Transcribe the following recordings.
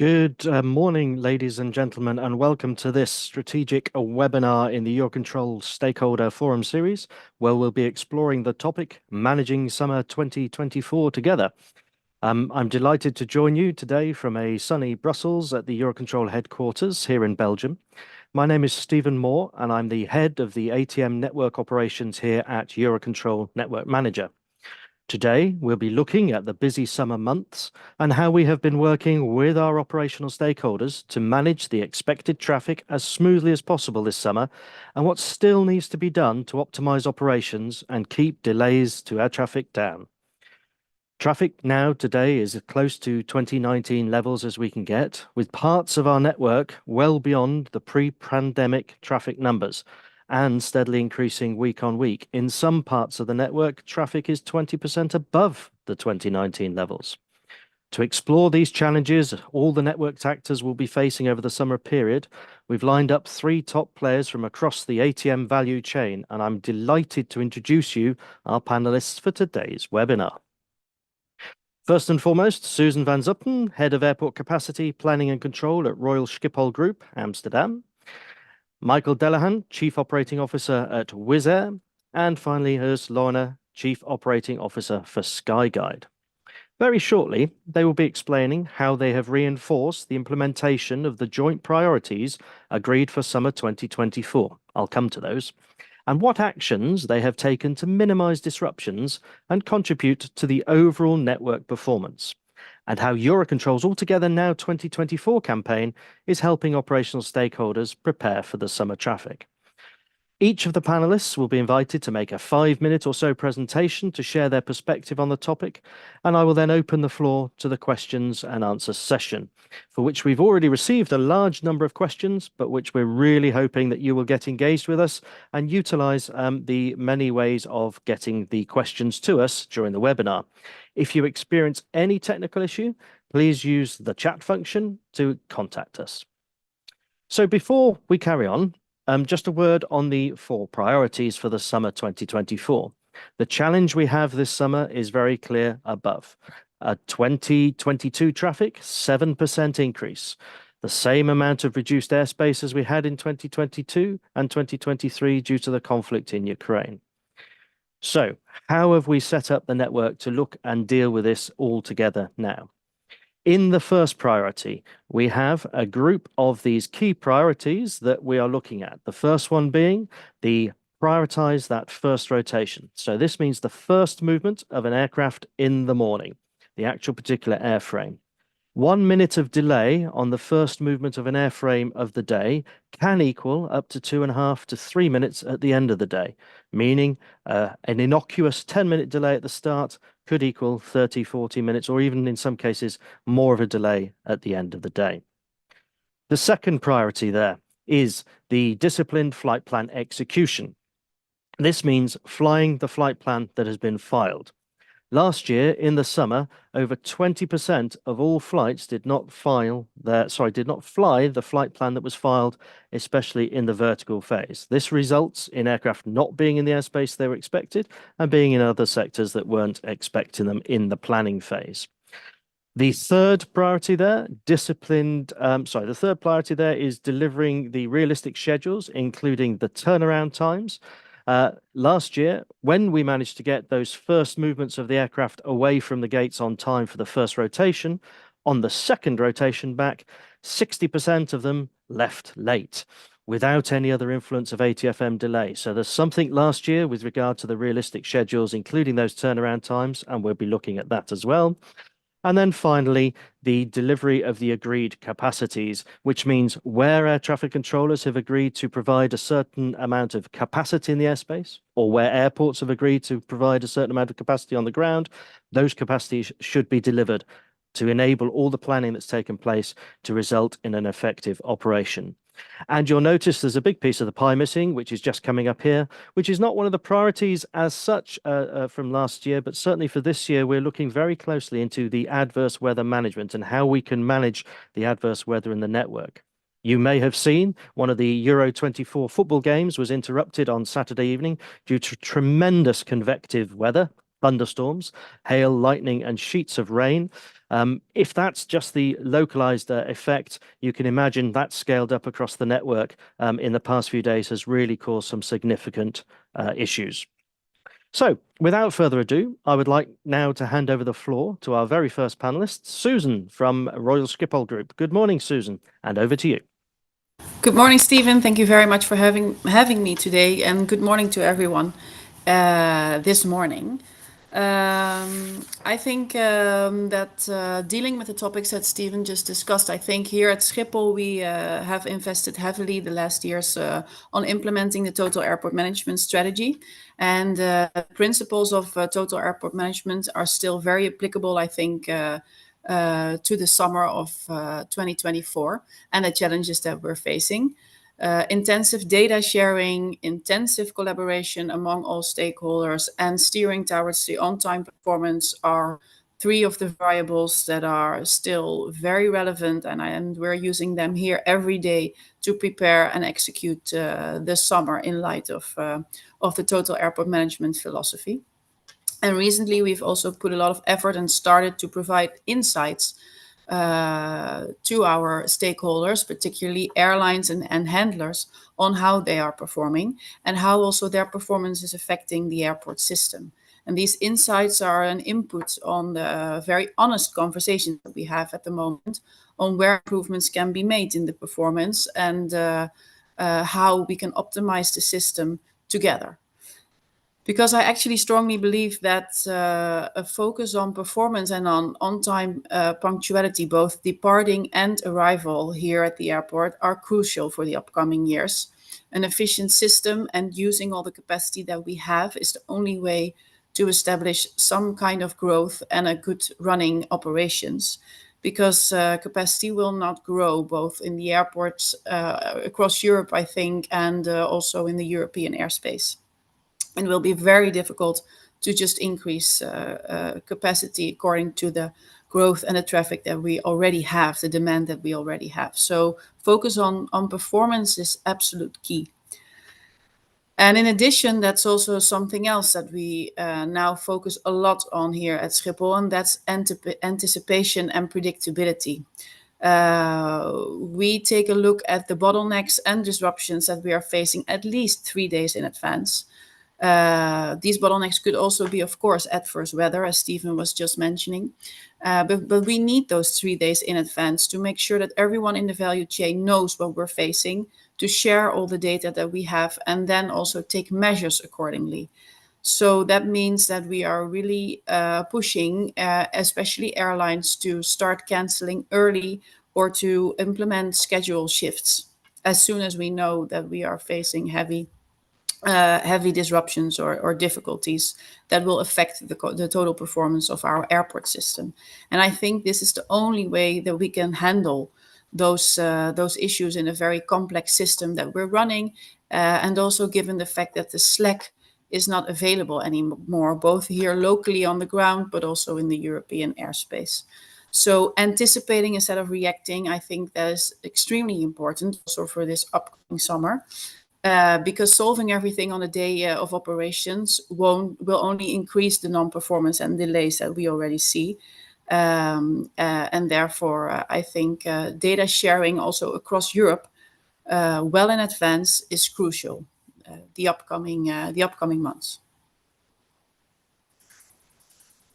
Good morning, ladies and gentlemen, and welcome to this strategic webinar in the EUROCONTROL Stakeholder Forum series, where we'll be exploring the topic Managing Summer 2024 together. I'm delighted to join you today from a sunny Brussels at the EUROCONTROL headquarters here in Belgium. My name is Stephen Moore, and I'm the head of the ATM network operations here at EUROCONTROL Network Manager. Today, we'll be looking at the busy summer months and how we have been working with our operational stakeholders to manage the expected traffic as smoothly as possible this summer, and what still needs to be done to optimize operations and keep delays to air traffic down. Traffic now today is as close to 2019 levels as we can get, with parts of our network well beyond the pre-pandemic traffic numbers, and steadily increasing week on week. In some parts of the network, traffic is 20% above the 2019 levels. To explore these challenges all the network actors will be facing over the summer period, we've lined up three top players from across the ATM value chain, and I'm delighted to introduce you our panelists for today's webinar. First and foremost, Susan van Zuppen, Head of Airport Capacity, Planning and Control at Royal Schiphol Group, Amsterdam. Michael Delahan, Chief Operating Officer at Wizz Air, and finally Urs Lorna, Chief Operating Officer for Skyguide. Very shortly, they will be explaining how they have reinforced the implementation of the joint priorities agreed for summer 2024. I'll come to those. And what actions they have taken to minimize disruptions and contribute to the overall network performance, and how EUROCONTROL's Altogether Now 2024 campaign is helping operational stakeholders prepare for the summer traffic. Each of the panelists will be invited to make a 5-minute or so presentation to share their perspective on the topic, and I will then open the floor to the questions and answers session, for which we've already received a large number of questions, but which we're really hoping that you will get engaged with us and utilize the many ways of getting the questions to us during the webinar. If you experience any technical issue, please use the chat function to contact us. So before we carry on, just a word on the 4 priorities for the summer 2024. The challenge we have this summer is very clear above. 2022 traffic, 7% increase. The same amount of reduced airspace as we had in 2022 and 2023 due to the conflict in Ukraine. So, how have we set up the network to look and deal with this all together now? In the first priority, we have a group of these key priorities that we are looking at. The first one being the prioritize that first rotation. So this means the first movement of an aircraft in the morning, the actual particular airframe. 1 minute of delay on the first movement of an airframe of the day can equal up to 2.5 to 3 minutes at the end of the day, meaning an innocuous 10-minute delay at the start could equal 30, 40 minutes, or even in some cases, more of a delay at the end of the day. The second priority there is the disciplined flight plan execution. This means flying the flight plan that has been filed. Last year, in the summer, over 20% of all flights did not fly the flight plan that was filed, especially in the vertical phase. This results in aircraft not being in the airspace they were expected and being in other sectors that weren't expecting them in the planning phase. The third priority there, the third priority there is delivering the realistic schedules, including the turnaround times. Last year, when we managed to get those first movements of the aircraft away from the gates on time for the first rotation, on the second rotation back, 60% of them left late without any other influence of ATFM delay. So there's something last year with regard to the realistic schedules, including those turnaround times, and we'll be looking at that as well. And then finally, the delivery of the agreed capacities, which means where air traffic controllers have agreed to provide a certain amount of capacity in the airspace, or where airports have agreed to provide a certain amount of capacity on the ground, those capacities should be delivered to enable all the planning that's taken place to result in an effective operation. And you'll notice there's a big piece of the pie missing, which is just coming up here, which is not one of the priorities as such from last year, but certainly for this year, we're looking very closely into the adverse weather management and how we can manage the adverse weather in the network. You may have seen one of the Euro 24 football games was interrupted on Saturday evening due to tremendous convective weather. thunderstorms, hail, lightning, and sheets of rain. If that's just the localized effect, you can imagine that scaled up across the network in the past few days has really caused some significant issues. So, without further ado, I would like now to hand over the floor to our very first panelist, Susan from Royal Schiphol Group. Good morning, Susan, and over to you. Good morning, Stephen. Thank you very much for having me today, and good morning to everyone this morning. I think that dealing with the topics that Stephen just discussed, I think here at Schiphol we have invested heavily the last years on implementing the total airport management strategy. And principles of total airport management are still very applicable, I think, to the summer of 2024 and the challenges that we're facing. Intensive data sharing, intensive collaboration among all stakeholders, and steering towards the on-time performance are three of the variables that are still very relevant, and we're using them here every day to prepare and execute this summer in light of the total airport management philosophy. And recently, we've also put a lot of effort and started to provide insights to our stakeholders, particularly airlines and handlers, on how they are performing and how also their performance is affecting the airport system. And these insights are an input on the very honest conversations that we have at the moment on where improvements can be made in the performance and how we can optimize the system together. Because I actually strongly believe that a focus on performance and on time punctuality, both departing and arrival here at the airport, are crucial for the upcoming years. An efficient system and using all the capacity that we have is the only way to establish some kind of growth and a good running operations. Because capacity will not grow both in the airports across Europe, I think, and also in the European airspace. And it will be very difficult to just increase capacity according to the growth and the traffic that we already have, the demand that we already have. So focus on performance is absolute key. And in addition, that's also something else that we now focus a lot on here at Schiphol, and that's anticipation and predictability. We take a look at the bottlenecks and disruptions that we are facing at least 3 days in advance. These bottlenecks could also be, of course, adverse weather, as Stephen was just mentioning. But we need those 3 days in advance to make sure that everyone in the value chain knows what we're facing, to share all the data that we have, and then also take measures accordingly. So that means that we are really pushing, especially airlines, to start canceling early or to implement schedule shifts as soon as we know that we are facing heavy disruptions or difficulties that will affect the total performance of our airport system. And I think this is the only way that we can handle those issues in a very complex system that we're running, and also given the fact that the slack is not available anymore, both here locally on the ground, but also in the European airspace. So anticipating instead of reacting, I think that is extremely important also for this upcoming summer. Because solving everything on a day of operations will only increase the non-performance and delays that we already see. And therefore, I think data sharing also across Europe well in advance is crucial the upcoming months.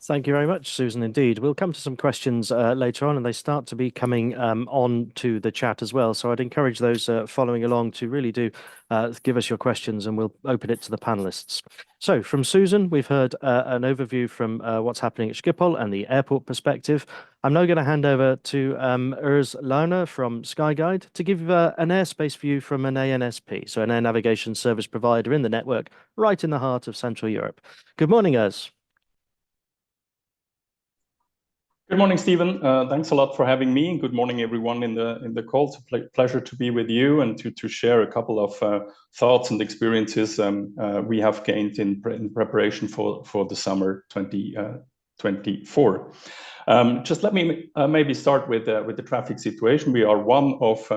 Thank you very much, Susan. Indeed, we'll come to some questions later on, and they start to be coming on to the chat as well. So I'd encourage those following along to really do give us your questions, and we'll open it to the panelists. So from Susan, we've heard an overview from what's happening at Schiphol and the airport perspective. I'm now going to hand over to Urs Launer from Skyguide to give an airspace view from an ANSP, so an air navigation service provider in the network, right in the heart of Central Europe. Good morning, Urs. Good morning, Stephen. Thanks a lot for having me. Good morning, everyone in the call. It's a pleasure to be with you and to share a couple of thoughts and experiences we have gained in preparation for the summer 2024. 2024. Just let me maybe start with the traffic situation. We are one of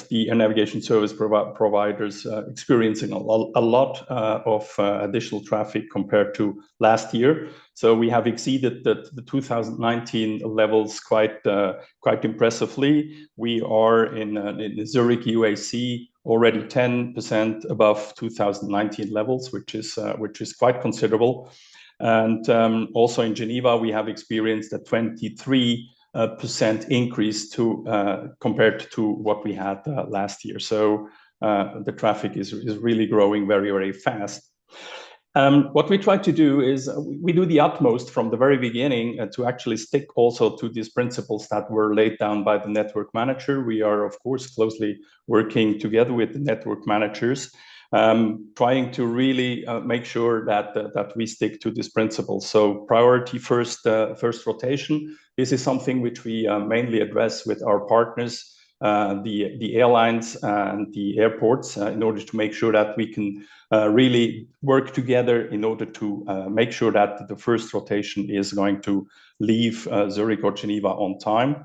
the air navigation service providers experiencing a lot of additional traffic compared to last year. So we have exceeded the 2019 levels quite impressively. We are in Zurich UAC already 10% above 2019 levels, which is quite considerable. And also in Geneva, we have experienced a 23% increase compared to what we had last year. So the traffic is really growing very, very fast. What we try to do is we do the utmost from the very beginning to actually stick also to these principles that were laid down by the network manager. We are, of course, closely working together with the network managers, trying to really make sure that we stick to these principles. So priority first rotation. This is something which we mainly address with our partners, the airlines and the airports, in order to make sure that we can really work together in order to make sure that the first rotation is going to leave Zurich or Geneva on time.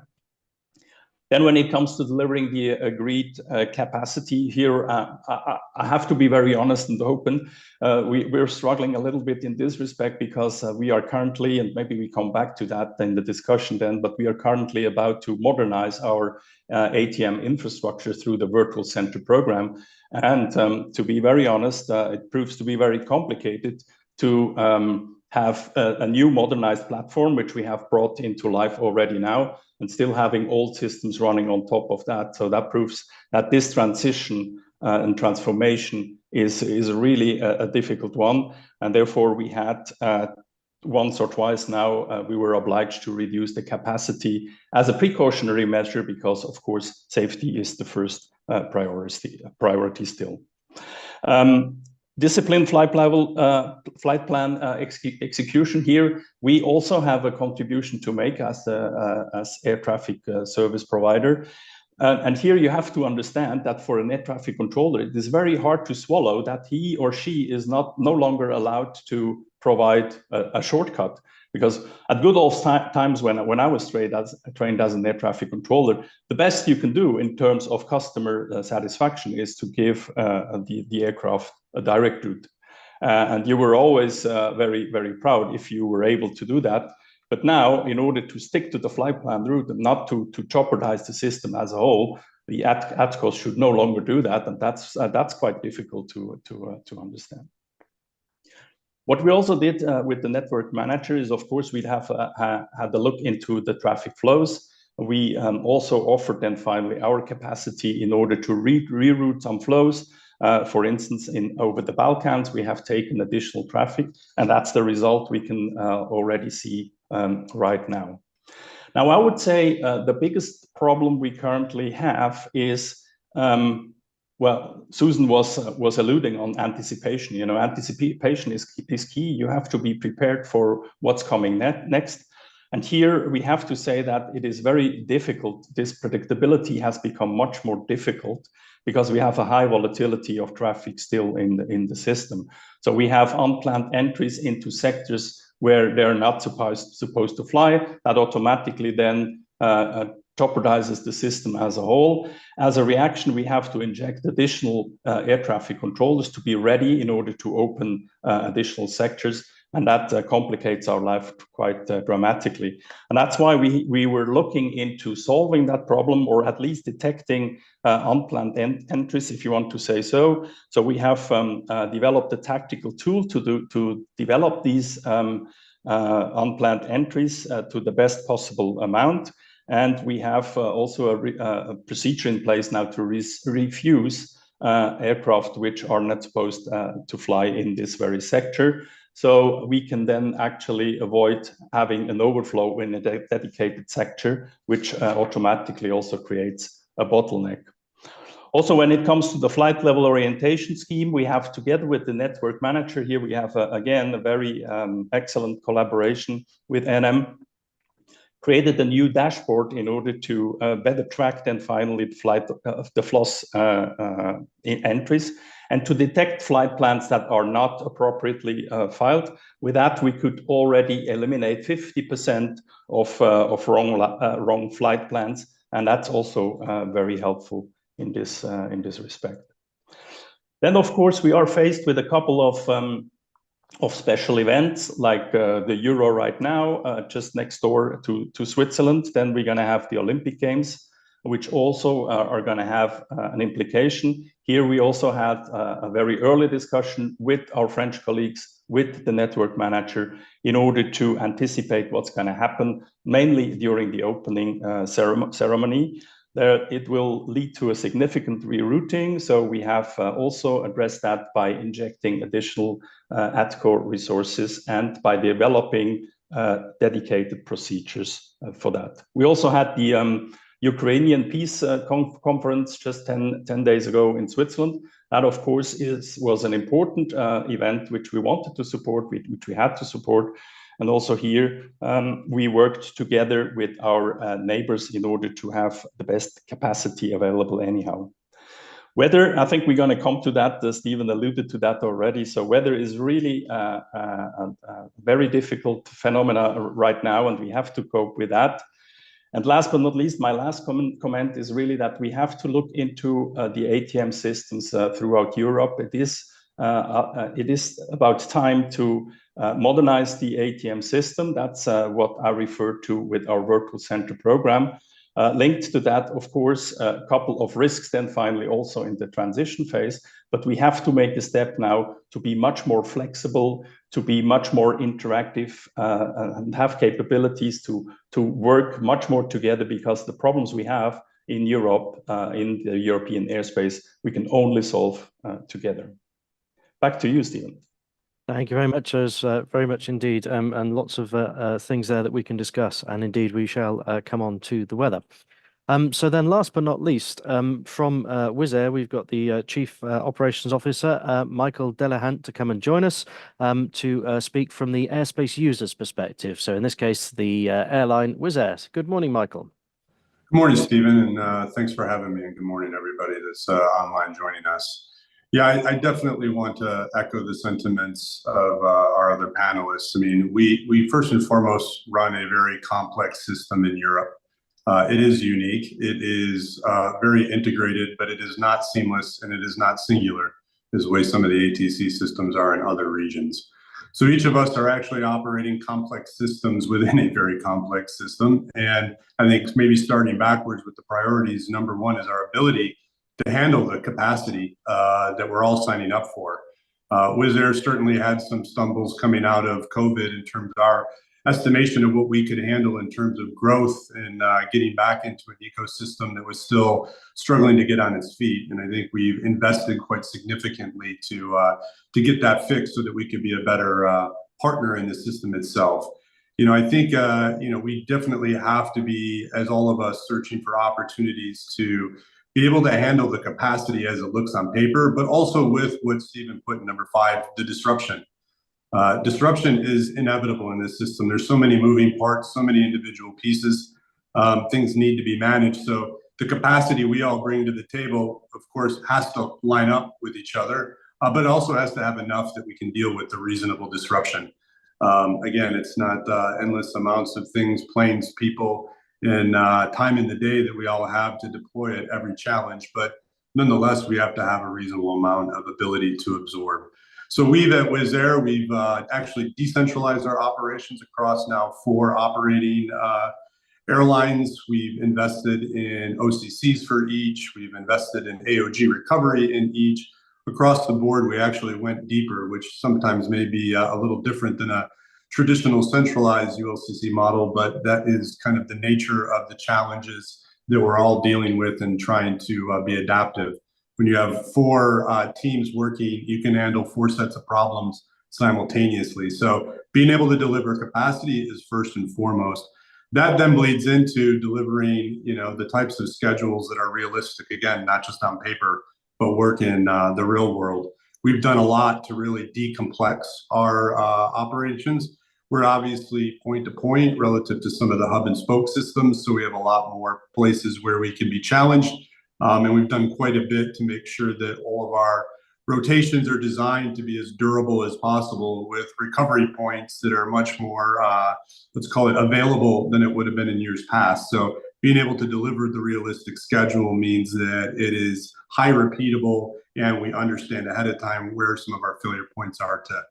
Then when it comes to delivering the agreed capacity here, I have to be very honest and open. We're struggling a little bit in this respect because we are currently, and maybe we come back to that in the discussion then, but we are currently about to modernize our ATM infrastructure through the Virtual Center program. And to be very honest, it proves to be very complicated to have a new modernized platform, which we have brought into life already now, and still having old systems running on top of that. So that proves that this transition and transformation is really a difficult one. And therefore we had once or twice now, we were obliged to reduce the capacity as a precautionary measure because, of course, safety is the first priority still. Disciplined flight plan execution here. We also have a contribution to make as air traffic service provider. And here you have to understand that for an air traffic controller, it is very hard to swallow that he or she is no longer allowed to provide a shortcut. Because at good old times when I was trained as an air traffic controller, the best you can do in terms of customer satisfaction is to give the aircraft a direct route. And you were always very, very proud if you were able to do that. But now, in order to stick to the flight plan route and not to jeopardize the system as a whole, the ATCOs should no longer do that. And that's quite difficult to understand. What we also did with the network manager is, of course, we'd have had a look into the traffic flows. We also offered then finally our capacity in order to reroute some flows. For instance, over the Balkans, we have taken additional traffic, and that's the result we can already see right now. Now, I would say the biggest problem we currently have is well, Susan was alluding on anticipation. You know, anticipation is key. You have to be prepared for what's coming next. And here we have to say that it is very difficult. This predictability has become much more difficult because we have a high volatility of traffic still in the system. So we have unplanned entries into sectors where they're not supposed to fly. That automatically then jeopardizes the system as a whole. As a reaction, we have to inject additional air traffic controllers to be ready in order to open additional sectors. And that complicates our life quite dramatically. And that's why we were looking into solving that problem, or at least detecting unplanned entries, if you want to say so. So we have developed a tactical tool to develop these unplanned entries to the best possible amount. And we have also a procedure in place now to refuse aircraft which are not supposed to fly in this very sector. So we can then actually avoid having an overflow in a dedicated sector, which automatically also creates a bottleneck. Also, when it comes to the flight level orientation scheme, we have, together with the network manager here, we have, again, a very excellent collaboration with NM, created a new dashboard in order to better track then finally the FLOS entries. and to detect flight plans that are not appropriately filed. With that, we could already eliminate 50% of wrong flight plans, and that's also very helpful in this respect. Then, of course, we are faced with a couple of special events like the Euro right now, just next door to Switzerland. Then we're going to have the Olympic Games, which also are going to have an implication. Here we also had a very early discussion with our French colleagues, with the network manager, in order to anticipate what's going to happen, mainly during the opening ceremony. It will lead to a significant rerouting. So we have also addressed that by injecting additional ATCO resources and by developing dedicated procedures for that. We also had the Ukrainian Peace Conference just 10 days ago in Switzerland. That, of course, was an important event which we wanted to support, which we had to support. And also here, we worked together with our neighbors in order to have the best capacity available anyhow. Weather, I think we're going to come to that. Stephen alluded to that already. So weather is really a very difficult phenomena right now, and we have to cope with that. And last but not least, my last comment is really that we have to look into the ATM systems throughout Europe. It is about time to modernize the ATM system. That's what I refer to with our Virtual Center program. Linked to that, of course, a couple of risks then finally also in the transition phase. But we have to make a step now to be much more flexible, to be much more interactive, and have capabilities to work much more together, because the problems we have in Europe, in the European airspace, we can only solve together. Back to you, Stephen. Thank you very much, very much indeed, and lots of things there that we can discuss, and indeed we shall come on to the weather. So then last but not least, from Wizz Air, we've got the Chief Operations Officer, Michael Delahant, to come and join us to speak from the airspace user's perspective. So in this case, the airline Wizz Air. Good morning, Michael. Good morning, Stephen, and thanks for having me, and good morning, everybody that's online joining us. Yeah, I definitely want to echo the sentiments of our other panelists. I mean, we first and foremost run a very complex system in Europe. It is unique, it is very integrated, but it is not seamless and it is not singular, as the way some of the ATC systems are in other regions. So each of us are actually operating complex systems within a very complex system. And I think maybe starting backwards with the priorities, number one is our ability to handle the capacity that we're all signing up for. Wizz Air certainly had some stumbles coming out of COVID in terms of our estimation of what we could handle in terms of growth and getting back into an ecosystem that was still struggling to get on its feet. And I think we've invested quite significantly to get that fixed so that we could be a better partner in the system itself. You know, I think, you know, we definitely have to be, as all of us, searching for opportunities to be able to handle the capacity as it looks on paper, but also with what Stephen put in number 5, the disruption. Disruption is inevitable in this system. There's so many moving parts, so many individual pieces. Things need to be managed. So the capacity we all bring to the table, of course, has to line up with each other, but it also has to have enough that we can deal with the reasonable disruption. Again, it's not endless amounts of things, planes, people, and time in the day that we all have to deploy at every challenge. But nonetheless, we have to have a reasonable amount of ability to absorb. So we've at Wizz Air, we've actually decentralized our operations across now 4 operating airlines. We've invested in OCCs for each. We've invested in AOG recovery in each. Across the board, we actually went deeper, which sometimes may be a little different than a traditional centralized ULCC model, but that is kind of the nature of the challenges that we're all dealing with and trying to be adaptive. When you have 4 teams working, you can handle 4 sets of problems simultaneously. So being able to deliver capacity is first and foremost. That then bleeds into delivering, you know, the types of schedules that are realistic, again, not just on paper, but work in the real world. We've done a lot to really decomplex our operations. We're obviously point to point relative to some of the hub and spoke systems, so we have a lot more places where we can be challenged. And we've done quite a bit to make sure that all of our rotations are designed to be as durable as possible with recovery points that are much more, let's call it available than it would have been in years past. So being able to deliver the realistic schedule means that it is high repeatable and we understand ahead of time where some of our failure points are to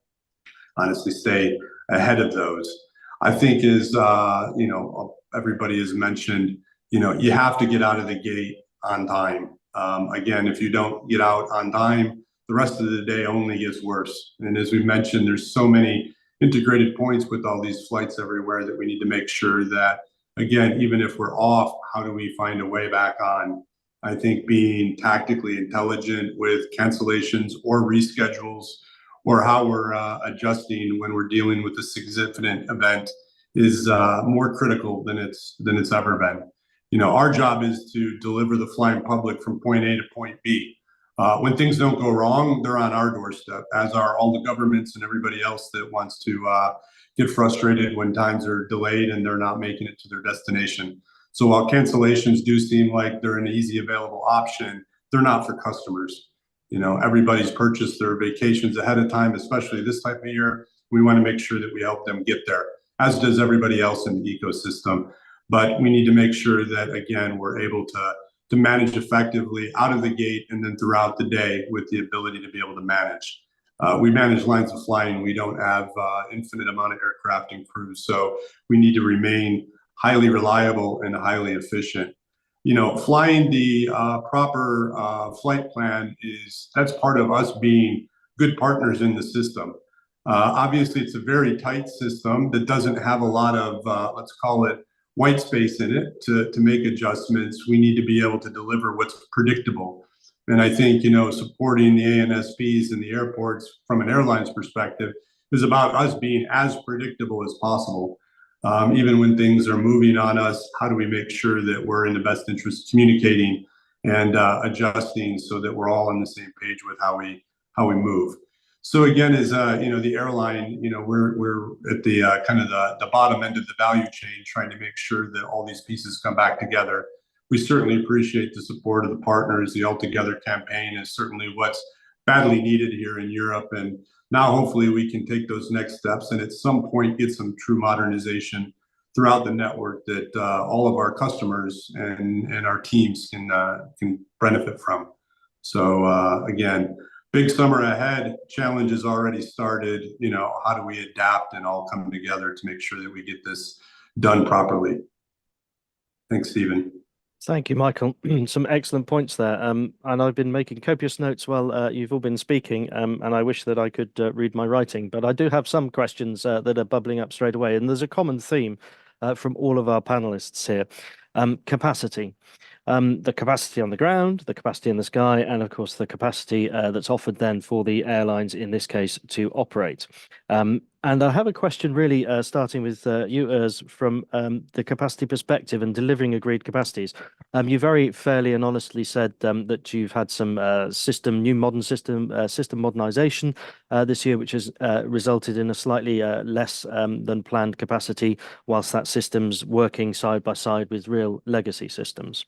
honestly stay ahead of those. I think is, everybody has mentioned, you have to get out of the gate on time. Again, if you don't get out on time, the rest of the day only gets worse. And as we mentioned, there's so many integrated points with all these flights everywhere that we need to make sure that, again, even if we're off, how do we find a way back on? I think being tactically intelligent with cancellations or reschedules or how we're adjusting when we're dealing with a significant event is more critical than it's ever been. Our job is to deliver the flying public from point A to point B. When things don't go wrong, they're on our doorstep, as are all the governments and everybody else that wants to get frustrated when times are delayed and they're not making it to their destination. So while cancellations do seem like they're an easy available option, they're not for customers. Everybody's purchased their vacations ahead of time, especially this type of year. We want to make sure that we help them get there, as does everybody else in the ecosystem. But we need to make sure that, again, we're able to manage effectively out of the gate and then throughout the day with the ability to be able to manage. We manage lines of flying. We don't have infinite amount of aircraft and crews. So we need to remain highly reliable and highly efficient. Flying the proper flight plan that's part of us being good partners in the system. Obviously, it's a very tight system that doesn't have a lot of, let's call it, white space in it to make adjustments. We need to be able to deliver what's predictable. And I think, supporting the ANSPs and the airports from an airline's perspective is about us being as predictable as possible. Even when things are moving on us, how do we make sure that we're in the best interest of communicating and adjusting so that we're all on the same page with how we move? So again, as the airline, we're at the kind of the bottom end of the value chain, trying to make sure that all these pieces come back together. We certainly appreciate the support of the partners. The All Together campaign is certainly what's badly needed here in Europe, and now hopefully we can take those next steps and at some point get some true modernization throughout the network that all of our customers and our teams can benefit from. So again, big summer ahead, challenge has already started. How do we adapt and all come together to make sure that we get this done properly? Thanks, Stephen. Thank you, Michael. Some excellent points there. And I've been making copious notes while you've all been speaking, and I wish that I could read my writing, but I do have some questions that are bubbling up straight away. And there's a common theme from all of our panelists here. Capacity. The capacity on the ground, the capacity in the sky, and of course the capacity that's offered then for the airlines in this case to operate. And I have a question really starting with you, Urs, from the capacity perspective and delivering agreed capacities. You very fairly and honestly said that you've had some new modern system modernization this year, which has resulted in a slightly less than planned capacity, whilst that system's working side by side with real legacy systems.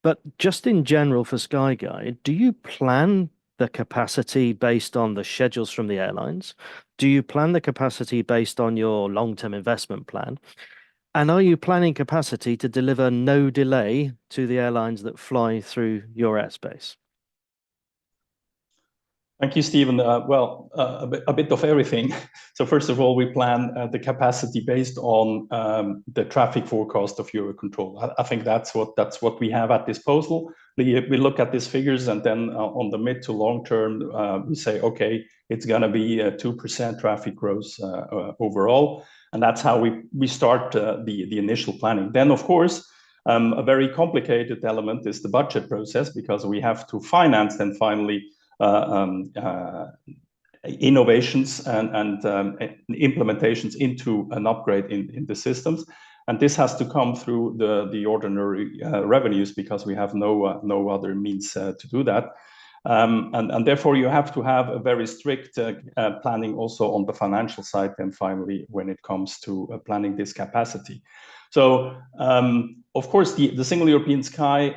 But just in general for Skyguide, do you plan the capacity based on the schedules from the airlines? Do you plan the capacity based on your long-term investment plan? And are you planning capacity to deliver no delay to the airlines that fly through your airspace? Thank you, Stephen. A bit of everything. So first of all, we plan the capacity based on the traffic forecast of EUROCONTROL. I think that's what we have at disposal. We look at these figures, and then on the mid to long term, we say, okay, it's going to be 2% traffic growth overall, and that's how we start the initial planning. Then, of course, a very complicated element is the budget process, because we have to finance then finally innovations and implementations into an upgrade in the systems, and this has to come through the ordinary revenues, because we have no other means to do that, and therefore you have to have a very strict planning also on the financial side. And finally, when it comes to planning this capacity, so of course the Single European Sky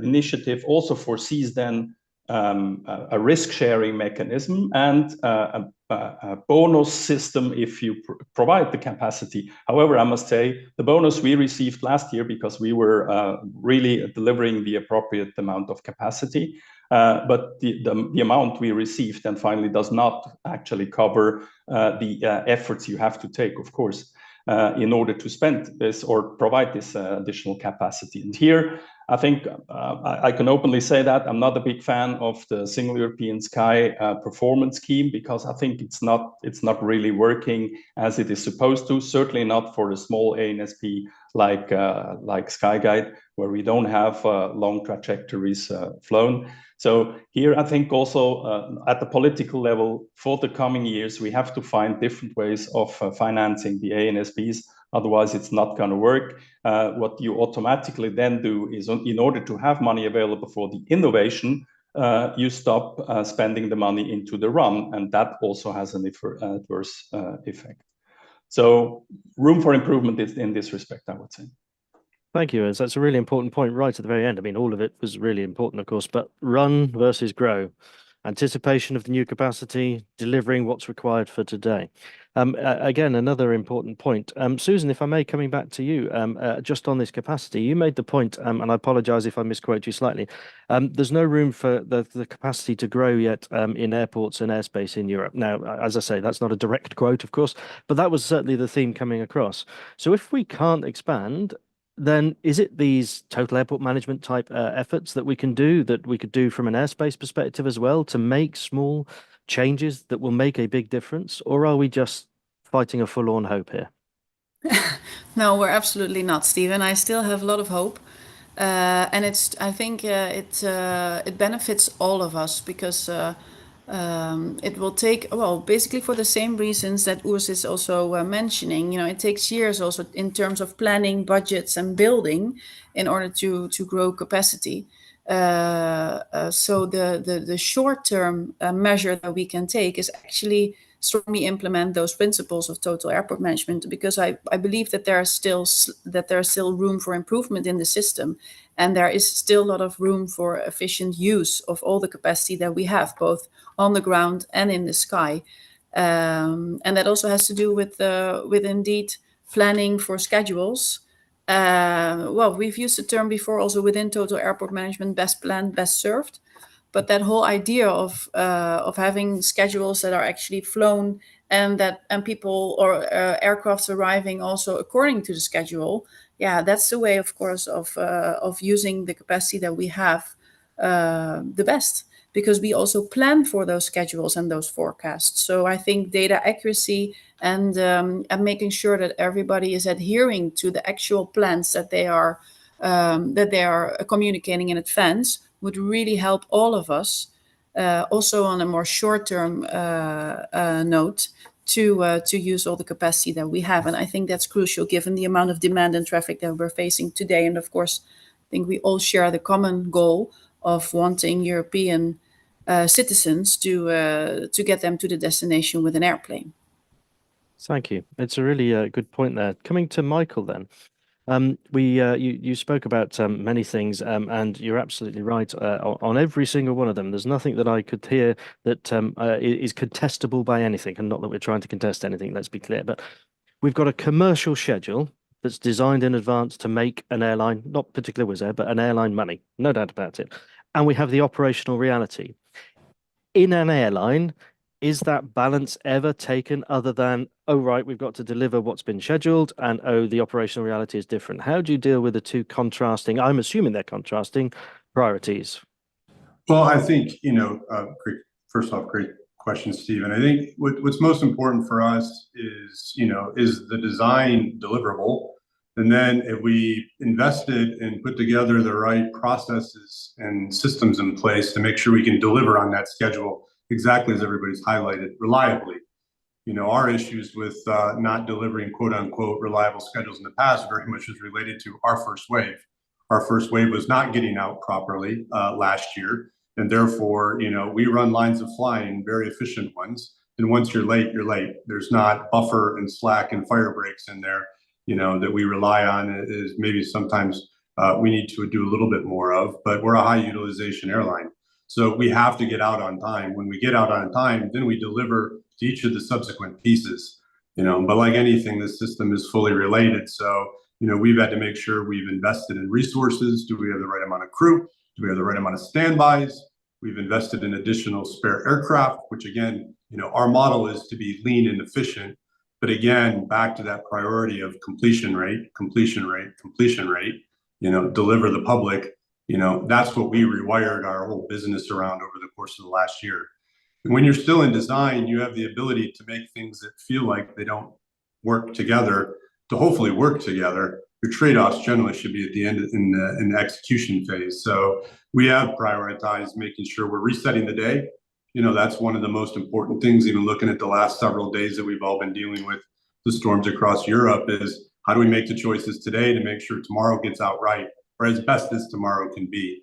initiative also foresees then a risk-sharing mechanism and a bonus system if you provide the capacity. However, I must say the bonus we received last year, because we were really delivering the appropriate amount of capacity, but the amount we received then finally does not actually cover the efforts you have to take, of course, in order to spend this or provide this additional capacity. And here, I think I can openly say that I'm not a big fan of the Single European Sky performance scheme, because I think it's not really working as it is supposed to. Certainly not for a small ANSP like SkyGuide, where we don't have long trajectories flown. So here, I think also at the political level for the coming years, we have to find different ways of financing the ANSPs. Otherwise, it's not going to work. What you automatically then do is, in order to have money available for the innovation, you stop spending the money into the run, and that also has an adverse effect. So room for improvement is in this respect, I would say. Thank you. That's a really important point right at the very end. I mean, all of it was really important, of course, but run versus grow. Anticipation of the new capacity, delivering what's required for today. Again, another important point. Susan, if I may, coming back to you, just on this capacity, you made the point, and I apologize if I misquote you slightly, there's no room for the capacity to grow yet in airports and airspace in Europe. Now, as I say, that's not a direct quote, of course, but that was certainly the theme coming across. So if we can't expand, then is it these total airport management type efforts that we could do from an airspace perspective as well, to make small changes that will make a big difference? Or are we just fighting a forlorn hope here? No, we're absolutely not, Stephen. I still have a lot of hope. And I think it benefits all of us, because it will take, well, basically for the same reasons that Urs is also mentioning. You know, it takes years also in terms of planning, budgets, and building in order to grow capacity. So the short-term measure that we can take is actually strongly implement those principles of total airport management, because I believe that there is still room for improvement in the system, and there is still a lot of room for efficient use of all the capacity that we have, both on the ground and in the sky. And that also has to do with indeed planning for schedules. Well, we've used the term before also within total airport management, best planned, best served. But that whole idea of having schedules that are actually flown, and people or aircrafts arriving also according to the schedule, yeah, that's the way, of course, of using the capacity that we have the best, because we also plan for those schedules and those forecasts. So I think data accuracy and making sure that everybody is adhering to the actual plans that they are communicating in advance would really help all of us, also on a more short-term note, to use all the capacity that we have. And I think that's crucial given the amount of demand and traffic that we're facing today. And of course, I think we all share the common goal of wanting European citizens to get them to the destination with an airplane. Thank you. It's a really good point there. Coming to Michael then. You spoke about many things, and you're absolutely right on every single one of them. There's nothing that I could hear that is contestable by anything, and not that we're trying to contest anything, let's be clear. But we've got a commercial schedule that's designed in advance to make an airline, not particular Wizz Air, but an airline money, no doubt about it. And we have the operational reality. In an airline, is that balance ever taken other than, oh, right, we've got to deliver what's been scheduled, and, oh, the operational reality is different? How do you deal with the two contrasting, I'm assuming they're contrasting, priorities? Well, I think, first off, great question, Stephen. I think what's most important for us is the design deliverable? And then if we invested and put together the right processes and systems in place to make sure we can deliver on that schedule, exactly as everybody's highlighted, reliably. Our issues with not delivering quote unquote reliable schedules in the past very much is related to our first wave. Our first wave was not getting out properly last year. And therefore, we run lines of flying, very efficient ones. And once you're late, you're late. There's not buffer and slack and fire breaks in there, that we rely on. Is maybe sometimes we need to do a little bit more of, but we're a high utilization airline. So we have to get out on time. When we get out on time, then we deliver to each of the subsequent pieces, but like anything, the system is fully related. So, we've had to make sure we've invested in resources. Do we have the right amount of crew? Do we have the right amount of standbys? We've invested in additional spare aircraft, which again, our model is to be lean and efficient. But again, back to that priority of completion rate, deliver the public, that's what we rewired our whole business around over the course of the last year. And when you're still in design, you have the ability to make things that feel like they don't work together to hopefully work together. Your trade-offs generally should be at the end in the execution phase. So we have prioritized making sure we're resetting the day. That's one of the most important things, even looking at the last several days that we've all been dealing with the storms across Europe, is how do we make the choices today to make sure tomorrow gets out right, or as best as tomorrow can be.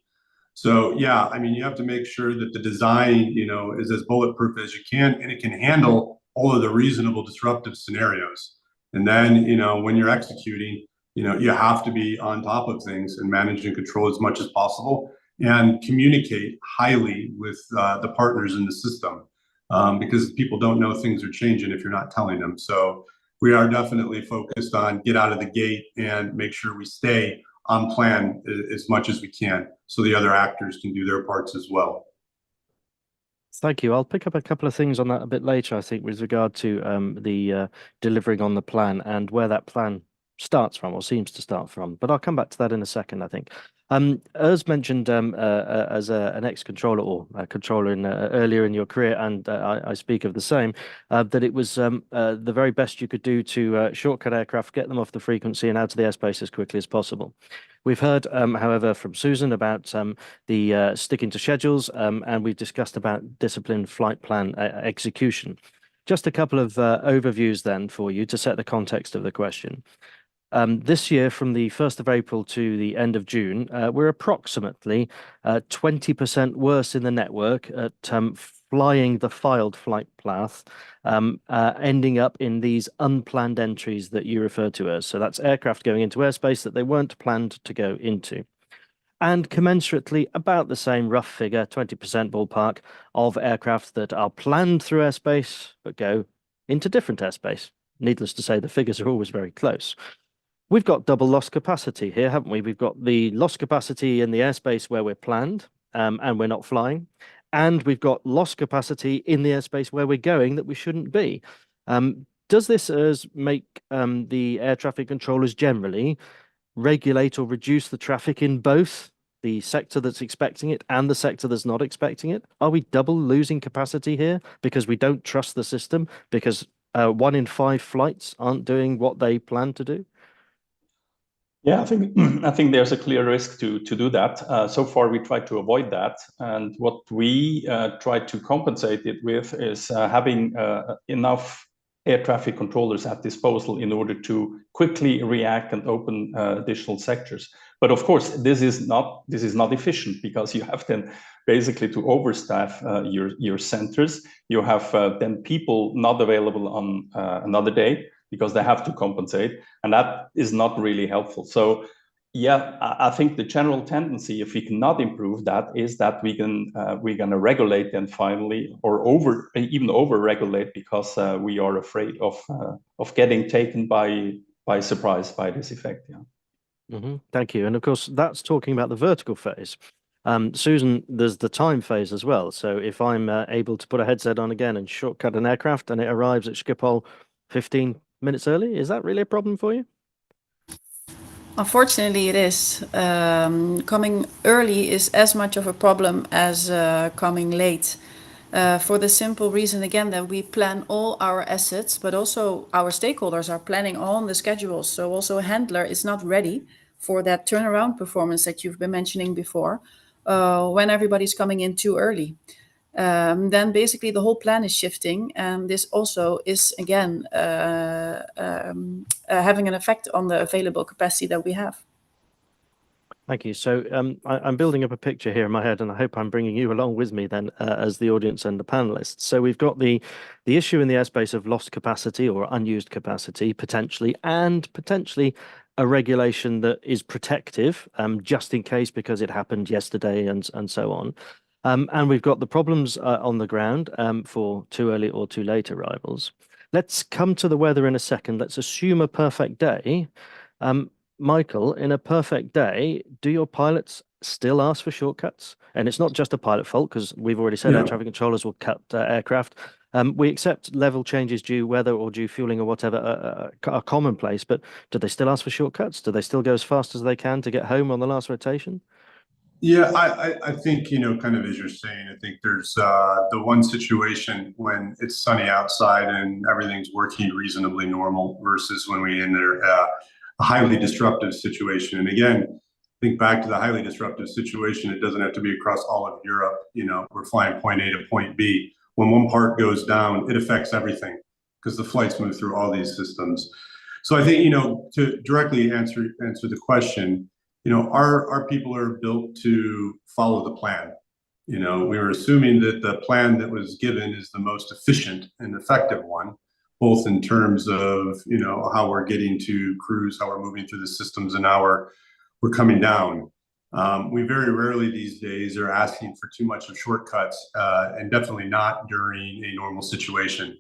So yeah, I mean, you have to make sure that the design, is as bulletproof as you can, and it can handle all of the reasonable disruptive scenarios. And then, when you're executing, you have to be on top of things and manage and control as much as possible, and communicate highly with the partners in the system, because people don't know things are changing if you're not telling them. So we are definitely focused on get out of the gate and make sure we stay on plan as much as we can, so the other actors can do their parts as well. Thank you. I'll pick up a couple of things on that a bit later, I think, with regard to the delivering on the plan and where that plan starts from or seems to start from. But I'll come back to that in a second, I think. As mentioned, as an ex-controller or a controller earlier in your career, and I speak of the same, that it was the very best you could do to shortcut aircraft, get them off the frequency and out to the airspace as quickly as possible. We've heard, however, from Susan about the sticking to schedules, and we've discussed about disciplined flight plan execution. Just a couple of overviews then for you to set the context of the question. This year, from the 1st of April to the end of June, we're approximately 20% worse in the network at flying the filed flight path, ending up in these unplanned entries that you referred to as. So that's aircraft going into airspace that they weren't planned to go into. And commensurately, about the same rough figure, 20% ballpark, of aircraft that are planned through airspace but go into different airspace. Needless to say, the figures are always very close. We've got double loss capacity here, haven't we? We've got the loss capacity in the airspace where we're planned and we're not flying. And we've got loss capacity in the airspace where we're going that we shouldn't be. Does this make the air traffic controllers generally regulate or reduce the traffic in both the sector that's expecting it and the sector that's not expecting it? Are we double losing capacity here because we don't trust the system, because 1 in 5 flights aren't doing what they plan to do? Yeah, I think there's a clear risk to do that. So far, we tried to avoid that, and what we try to compensate it with is having enough air traffic controllers at disposal in order to quickly react and open additional sectors. But of course, this is not efficient, because you have then basically to overstaff your centers. You have then people not available on another day, because they have to compensate, and that is not really helpful. So yeah, I think the general tendency, if we cannot improve that, is that we're gonna regulate then finally, or even over regulate, because we are afraid of getting taken by surprise by this effect. Yeah. Thank you. And of course, that's talking about the vertical phase. Susan, there's the time phase as well. So if I'm able to put a headset on again and shortcut an aircraft and it arrives at Schiphol 15 minutes early, is that really a problem for you? Unfortunately, it is. Coming early is as much of a problem as coming late. For the simple reason, again, that we plan all our assets, but also our stakeholders are planning on the schedules. So also a handler is not ready for that turnaround performance that you've been mentioning before, when everybody's coming in too early. Then basically the whole plan is shifting, and this also is again having an effect on the available capacity that we have. Thank you. So I'm building up a picture here in my head, and I hope I'm bringing you along with me then as the audience and the panelists. So we've got the issue in the airspace of lost capacity or unused capacity potentially, and potentially a regulation that is protective just in case, because it happened yesterday and so on. And we've got the problems on the ground for too early or too late arrivals. Let's come to the weather in a second. Let's assume a perfect day. Michael, in a perfect day, do your pilots still ask for shortcuts? And it's not just a pilot fault, because we've already said air traffic controllers will cut aircraft. We accept level changes due weather or due fueling or whatever are commonplace, but do they still ask for shortcuts? Do they still go as fast as they can to get home on the last rotation? Yeah, I think, kind of as you're saying, I think there's the one situation when it's sunny outside and everything's working reasonably normal versus when we enter a highly disruptive situation. And again, think back to the highly disruptive situation. It doesn't have to be across all of Europe. We're flying point A to point B. When one part goes down, it affects everything because the flights move through all these systems. So I think, to directly answer the question, our people are built to follow the plan. We were assuming that the plan that was given is the most efficient and effective one, both in terms of, how we're getting to cruise, how we're moving through the systems, and how we're coming down. We very rarely these days are asking for too much of shortcuts, and definitely not during a normal situation.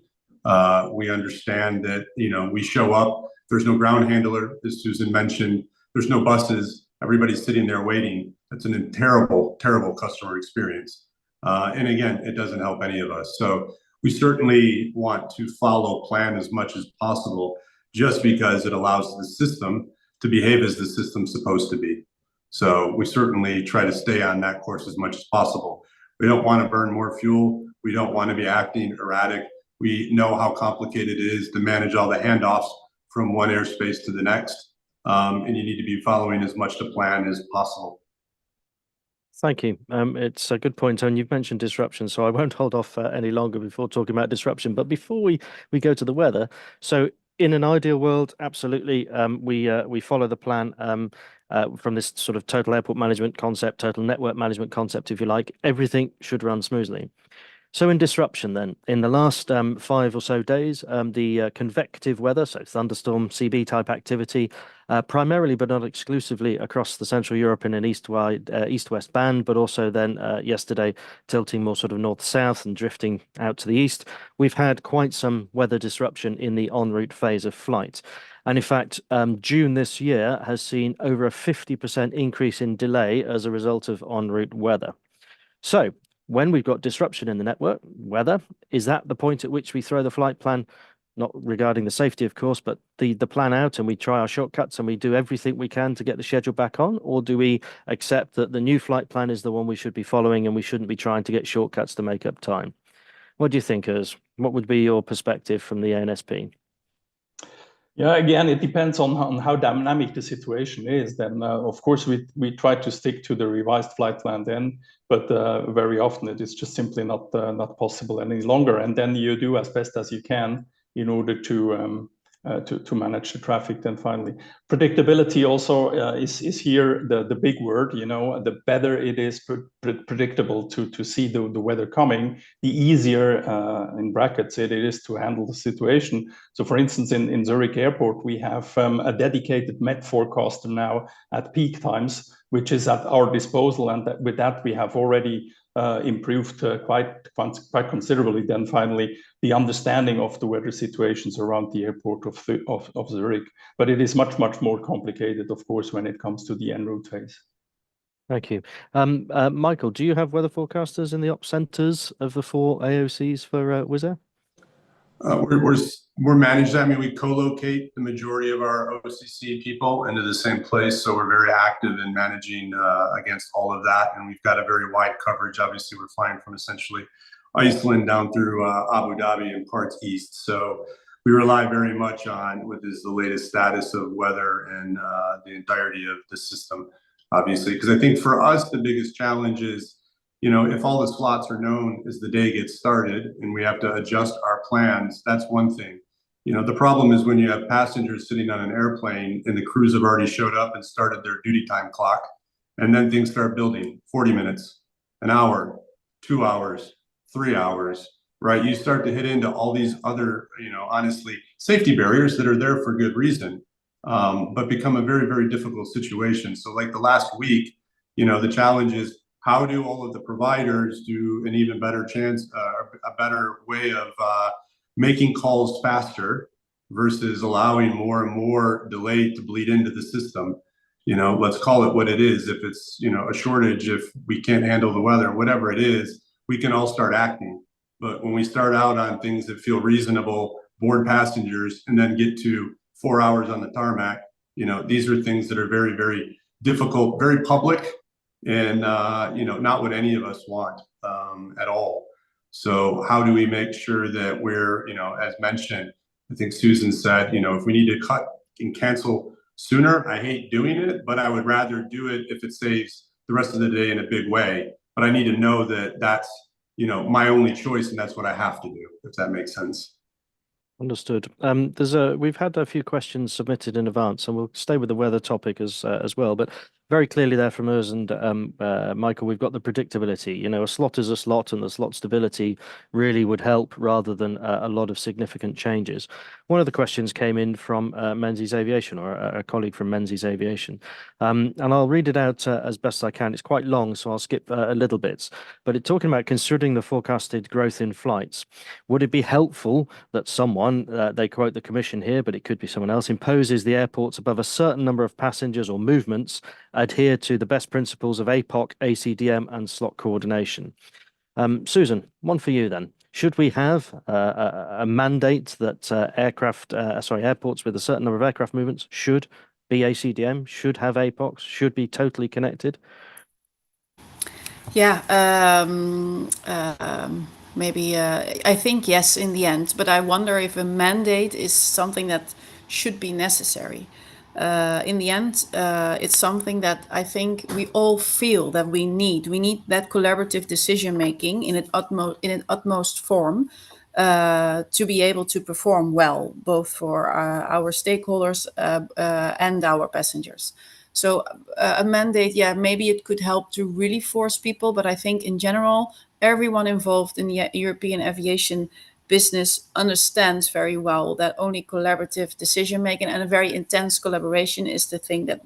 We understand that, we show up, there's no ground handler, as Susan mentioned, there's no buses, everybody's sitting there waiting. That's a terrible, terrible customer experience. And again, it doesn't help any of us. So we certainly want to follow plan as much as possible, just because it allows the system to behave as the system's supposed to be. So we certainly try to stay on that course as much as possible. We don't want to burn more fuel. We don't want to be acting erratic. We know how complicated it is to manage all the handoffs from one airspace to the next. And you need to be following as much to plan as possible. Thank you. It's a good point, and you've mentioned disruption, so I won't hold off any longer before talking about disruption. But before we go to the weather, so in an ideal world, absolutely, we follow the plan from this sort of total airport management concept, total network management concept, if you like. Everything should run smoothly. So in disruption then, in the last 5 or so days, the convective weather, so thunderstorm, CB type activity, primarily but not exclusively across the Central Europe in an east-west band, but also then yesterday tilting more sort of north-south and drifting out to the east. We've had quite some weather disruption in the en route phase of flight. And in fact, June this year has seen over a 50% increase in delay as a result of en route weather. So when we've got disruption in the network, weather, is that the point at which we throw the flight plan, not regarding the safety, of course, but the plan out and we try our shortcuts and we do everything we can to get the schedule back on? Or do we accept that the new flight plan is the one we should be following and we shouldn't be trying to get shortcuts to make up time? What do you think, Urs? What would be your perspective from the ANSP? Yeah, again, it depends on how dynamic the situation is. Then, of course, we try to stick to the revised flight plan then, but very often it is just simply not possible any longer. And then you do as best as you can in order to manage the traffic. Then finally, predictability also is here the big word. The better it is predictable to see the weather coming, the easier in brackets it is to handle the situation. So, for instance, in Zurich Airport, we have a dedicated Met forecaster now at peak times, which is at our disposal, and with that we have already improved quite considerably. Then finally, the understanding of the weather situations around the airport of Zurich. But it is much more complicated, of course, when it comes to the en route phase. Thank you. Michael, do you have weather forecasters in the op centers of the 4 AOCs for Wizz Air? We're managed that. I mean, we co-locate the majority of our OCC people into the same place, so we're very active in managing against all of that, and we've got a very wide coverage. Obviously, we're flying from essentially Iceland down through Abu Dhabi and parts east, so we rely very much on what is the latest status of weather and the entirety of the system, obviously, because I think for us the biggest challenge is, if all the slots are known as the day gets started and we have to adjust our plans, that's one thing. The problem is when you have passengers sitting on an airplane and the crews have already showed up and started their duty time clock, and then things start building 40 minutes, an hour, 2 hours, 3 hours, right? You start to hit into all these other, honestly, safety barriers that are there for good reason, but become a very, very difficult situation. So like the last week, the challenge is, how do all of the providers do an even better chance, a better way of making calls faster versus allowing more and more delay to bleed into the system? You know, let's call it what it is. If it's, you know, a shortage, if we can't handle the weather, whatever it is, we can all start acting. But when we start out on things that feel reasonable, board passengers, and then get to 4 hours on the tarmac, you know, these are things that are very, very difficult, very public, and you know, not what any of us want at all. So how do we make sure that we're, you know, as mentioned, I think Susan said, you know, if we need to cut and cancel sooner, I hate doing it, but I would rather do it if it saves the rest of the day in a big way. But I need to know that that's, you know, my only choice, and that's what I have to do, if that makes sense. Understood. We've had a few questions submitted in advance, and we'll stay with the weather topic as well. But very clearly there from us and Michael, we've got the predictability. You know, a slot is a slot, and the slot stability really would help rather than a lot of significant changes. One of the questions came in from Menzies Aviation, or a colleague from Menzies Aviation, and I'll read it out as best I can. It's quite long, so I'll skip a little bits. But it's talking about considering the forecasted growth in flights. Would it be helpful that someone, they quote the commission here, but it could be someone else, imposes the airports above a certain number of passengers or movements adhere to the best principles of APOC, ACDM, and slot coordination? Susan, one for you then. Should we have a mandate that airports with a certain number of aircraft movements should be ACDM, should have APOCs, should be totally connected? Yeah, maybe I think yes in the end, but I wonder if a mandate is something that should be necessary. In the end, it's something that I think we all feel that we need. We need that collaborative decision making in its utmost form to be able to perform well, both for our stakeholders and our passengers. So a mandate, yeah, maybe it could help to really force people, but I think in general, everyone involved in the European aviation business understands very well that only collaborative decision making and a very intense collaboration is the thing that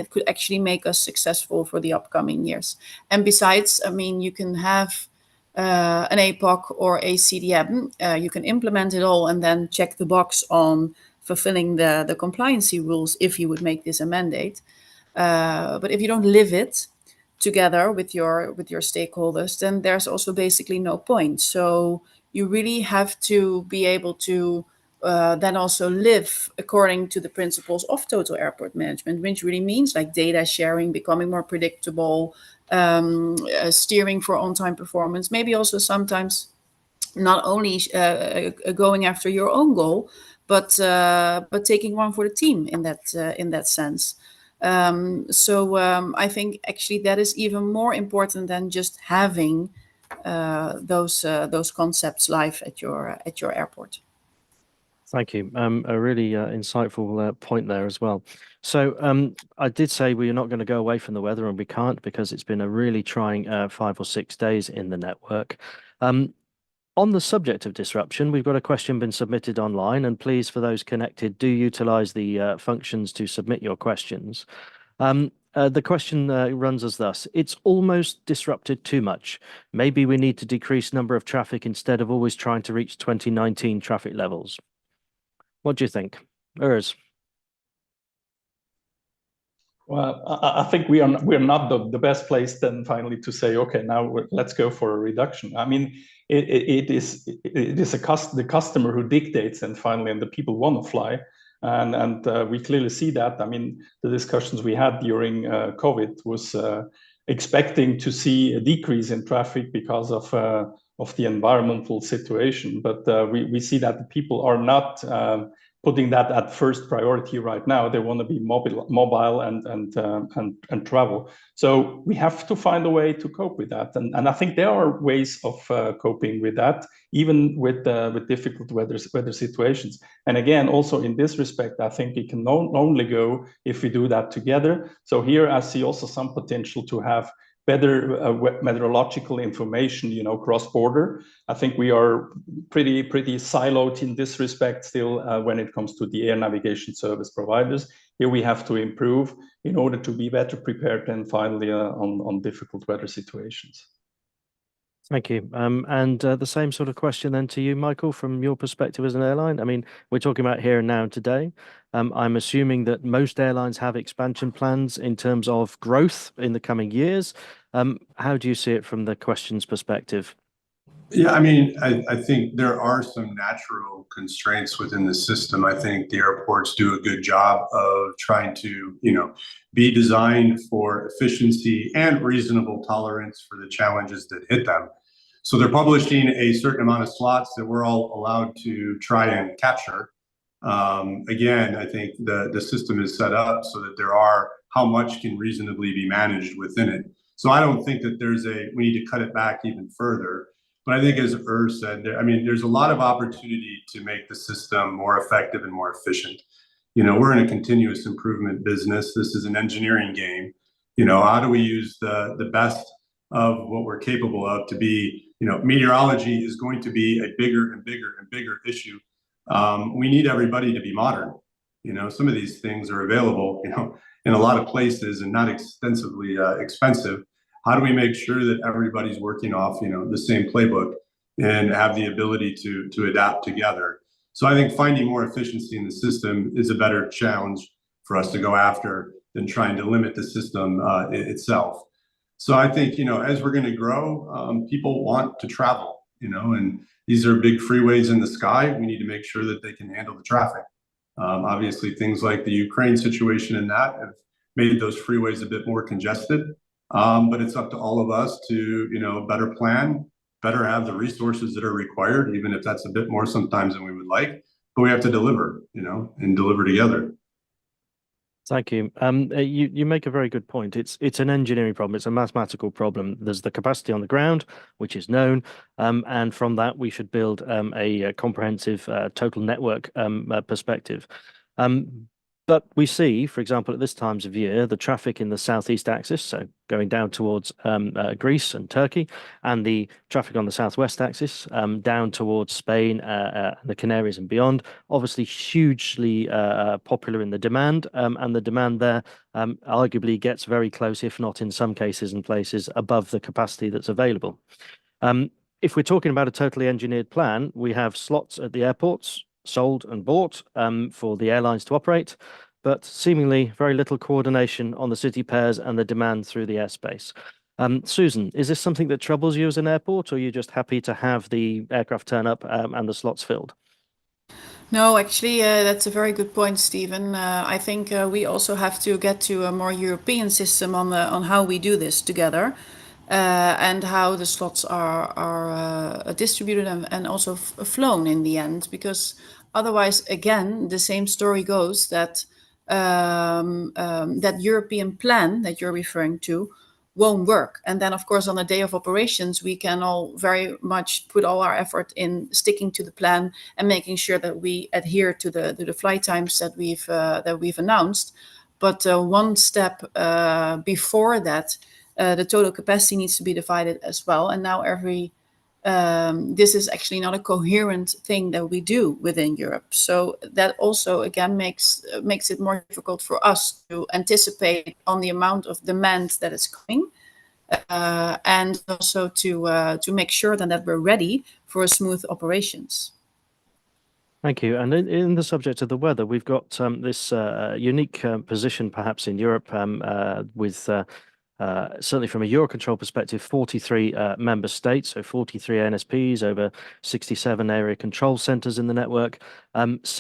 could actually make us successful for the upcoming years. And besides, I mean, you can have an APOC or a CDM, you can implement it all and then check the box on fulfilling the compliancy rules if you would make this a mandate. But if you don't live it together with your stakeholders, then there's also basically no point. So you really have to be able to then also live according to the principles of total airport management, which really means like data sharing, becoming more predictable, steering for on-time performance, maybe also sometimes not only going after your own goal, but taking one for the team in that sense. I think actually that is even more important than just having those concepts live at your airport. Thank you. A really insightful point there as well. So I did say we're not going to go away from the weather, and we can't, because it's been a really trying 5 or 6 days in the network. On the subject of disruption, we've got a question been submitted online, and please, for those connected, do utilize the functions to submit your questions. The question runs as thus: it's almost disrupted too much. Maybe we need to decrease number of traffic instead of always trying to reach 2019 traffic levels. What do you think? Urs? Well, I think we are not the best place then finally to say, okay, now let's go for a reduction. I mean, it is the customer who dictates, and finally, and the people want to fly, and we clearly see that. I mean, the discussions we had during COVID was expecting to see a decrease in traffic because of the environmental situation, but we see that the people are not putting that at first priority right now. They want to be mobile and travel. So we have to find a way to cope with that. And I think there are ways of coping with that, even with difficult weather situations. And again, also in this respect, I think it can only go if we do that together. So here I see also some potential to have better meteorological information, you know, cross-border. I think we are pretty siloed in this respect still when it comes to the air navigation service providers. Here we have to improve in order to be better prepared then finally on difficult weather situations. Thank you. And the same sort of question then to you, Michael, from your perspective as an airline. I mean, we're talking about here and now and today. I'm assuming that most airlines have expansion plans in terms of growth in the coming years. How do you see it from the question's perspective? Yeah, I mean, I think there are some natural constraints within the system. I think the airports do a good job of trying to, be designed for efficiency and reasonable tolerance for the challenges that hit them. So they're publishing a certain amount of slots that we're all allowed to try and capture. Again, I think the system is set up so that there are how much can reasonably be managed within it. So I don't think that we need to cut it back even further. But I think, as said, there's a lot of opportunity to make the system more effective and more efficient. We're in a continuous improvement business. This is an engineering game. How do we use the best of what we're capable of to be, meteorology is going to be a bigger and bigger and bigger issue. We need everybody to be modern. Some of these things are available, in a lot of places and not extensively expensive. How do we make sure that everybody's working off, the same playbook and have the ability to adapt together? So I think finding more efficiency in the system is a better challenge for us to go after than trying to limit the system itself. So I think, as we're going to grow, people want to travel, and these are big freeways in the sky. We need to make sure that they can handle the traffic. Obviously, things like the Ukraine situation and that have made those freeways a bit more congested. But it's up to all of us to, better plan, better have the resources that are required, even if that's a bit more sometimes than we would like. But we have to deliver, and deliver together. Thank you. You make a very good point. It's an engineering problem. It's a mathematical problem. There's the capacity on the ground, which is known, and from that we should build a comprehensive total network perspective. But we see, for example, at this times of year, the traffic in the southeast axis, so going down towards Greece and Turkey, and the traffic on the southwest axis, down towards Spain, the Canaries and beyond, obviously hugely popular in the demand, and the demand there arguably gets very close, if not in some cases and places, above the capacity that's available. If we're talking about a totally engineered plan, we have slots at the airports, sold and bought for the airlines to operate, but seemingly very little coordination on the city pairs and the demand through the airspace. Susan, is this something that troubles you as an airport, or are you just happy to have the aircraft turn up and the slots filled? No, actually, that's a very good point, Stephen. I think we also have to get to a more European system on how we do this together. And how the slots are distributed and also flown in the end, because otherwise, again, the same story goes that that European plan that you're referring to won't work. And then, of course, on the day of operations, we can all very much put all our effort in sticking to the plan and making sure that we adhere to the flight times that we've announced. But one step before that, the total capacity needs to be divided as well. And now this is actually not a coherent thing that we do within Europe. So that also, again, makes it more difficult for us to anticipate on the amount of demand that is coming. And also to make sure that we're ready for smooth operations. Thank you. And in the subject of the weather, we've got this unique position perhaps in Europe with certainly from a Eurocontrol perspective, 43 member states, so 43 NSPs, over 67 area control centers in the network, most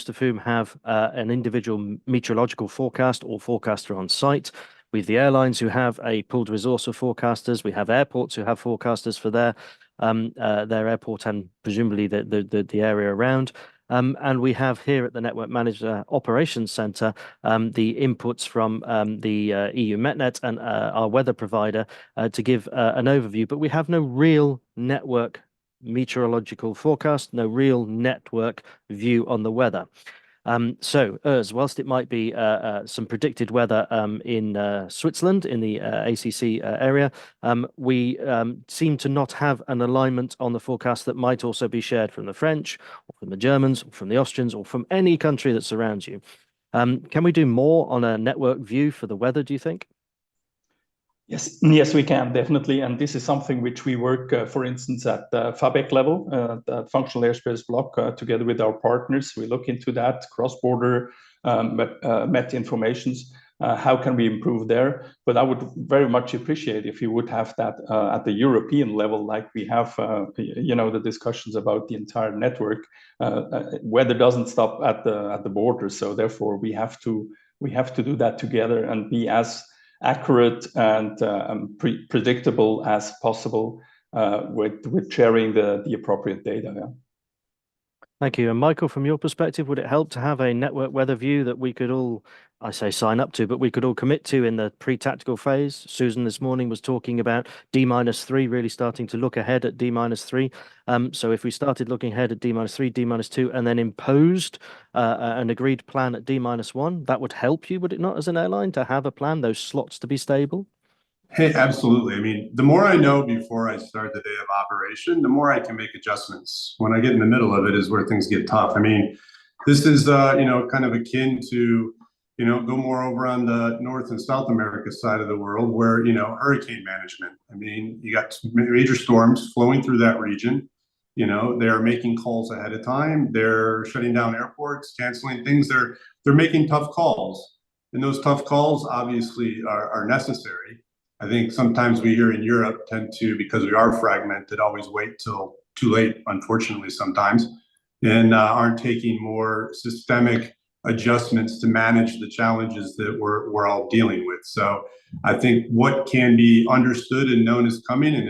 of whom have an individual meteorological forecast or forecaster on site. We have the airlines who have a pooled resource of forecasters. We have airports who have forecasters for their airport and presumably the area around. And we have here at the Network Manager Operations Center the inputs from the EU MetNet and our weather provider to give an overview. But we have no real network meteorological forecast, no real network view on the weather. So, whilst it might be some predicted weather in Switzerland, in the ACC area, we seem to not have an alignment on the forecast that might also be shared from the French, or from the Germans, or from the Austrians, or from any country that surrounds you. Can we do more on a network view for the weather, do you think? Yes, we can, definitely. And this is something which we work, for instance, at the FABEC level, the functional airspace block, together with our partners. We look into that cross-border MET informations. How can we improve there? But I would very much appreciate if you would have that at the European level, like we have, the discussions about the entire network. Weather doesn't stop at the border, so therefore we have to do that together and be as accurate and predictable as possible with sharing the appropriate data. Yeah. Thank you. And Michael, from your perspective, would it help to have a network weather view that we could all, I say sign up to, but we could all commit to in the pre-tactical phase? Susan this morning was talking about D-3, really starting to look ahead at D-3. So if we started looking ahead at D-3, D-2, and then imposed an agreed plan at D-1, that would help you, would it not, as an airline, to have a plan, those slots to be stable? Hey, absolutely. I mean, the more I know before I start the day of operation, the more I can make adjustments. When I get in the middle of it is where things get tough. I mean, this is, kind of akin to, go more over on the North and South America side of the world where, hurricane management. I mean, you got major storms flowing through that region. They're making calls ahead of time. They're shutting down airports, canceling things. They're making tough calls. And those tough calls obviously are necessary. I think sometimes we here in Europe tend to, because we are fragmented, always wait till too late, unfortunately, sometimes, and aren't taking more systemic adjustments to manage the challenges that we're all dealing with. So I think what can be understood and known is coming, and